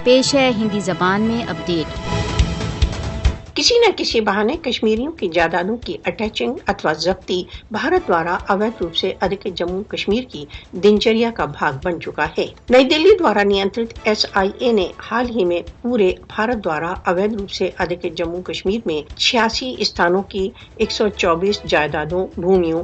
پیش ہے ہندی زبان میں اپڈیٹ۔ کسی نہ کسی بہانے کشمیریوں کی جائیدادوں کی اٹیچنگ اتوا ضبطی بھارت دوارا اویدھ روپ سے ادھک جموں کشمیر کی دنچریا کا بھاگ بن چکا ہے۔ نئی دہلی دوارا نیانترت SIA نے حال ہی میں پورے بھارت دوارا اویدھ روپ سے ادھک جموں کشمیر میں 86 استھانوں کی 124 جائیدادوں، بھومیوں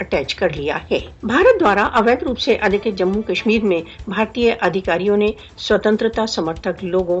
اٹیچ کر لیا ہے۔ بھارت دوارا اویدھ روپ سے ادھک جموں کشمیر میں بھارتی ادھیکاریوں نے سوتنترتا سمرتھک لوگوں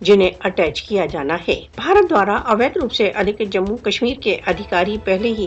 جنہیں اٹیچ کیا جانا ہے۔ بھارت دوارا اویدھ روپ سے ادھک جموں کشمیر کے ادھیکاری پہلے ہی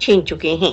چھین چکے ہیں۔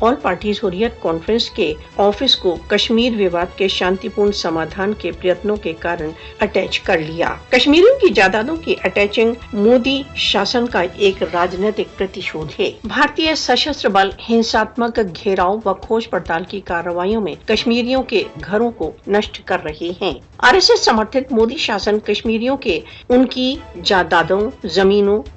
آل پارٹیز حریت کانفرنس کے آفس کو کشمیر وواد کے شانتیپورن سمادھان کے پریتنوں کے کارن اٹیچ کر لیا۔ کشمیریوں کی جائیدادوں کی اٹیچنگ مودی شاسن کا ایک راجنیتک پرتیشودھ ہے۔ بھارتی سشستر بل ہنساتمک گھیراؤ و کھوج پڑتال کی کارروائیوں میں کشمیریوں کے گھروں کو نشٹ کر رہے ہیں۔ RSS سمرتھت مودی شاسن کشمیریوں کے ان کی جائیدادوں، زمینوں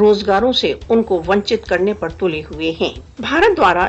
روزگاروں سے ان کو ونچت کرنے پر تلے ہوئے ہیں۔ بھارت دوارا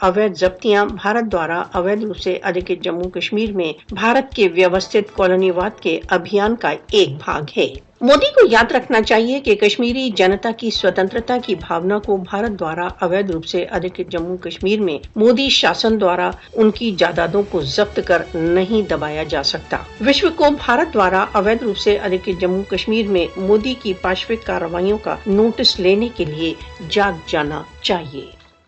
اویدھ ضبطیاں بھارت دوارا اویدھ روپ سے ادھک جموں کشمیر میں بھارت کے ویوستھت کالونی واد کے ابھیان کا ایک بھاگ ہے۔ مودی کو یاد رکھنا چاہیے کہ کشمیری جنتا کی سوتنترتا کی بھاونا کو بھارت دوارا اویدھ روپ سے ادھک جموں کشمیر میں مودی شاسن دوارا ان کی جائیدادوں کو ضبط کر نہیں دبایا جا سکتا۔ وشو کو بھارت دوارا اویدھ روپ سے ادھک جموں کشمیر میں مودی کی پاشوک کارروائیوں کا نوٹس لینے کے لیے جاگ جانا چاہیے۔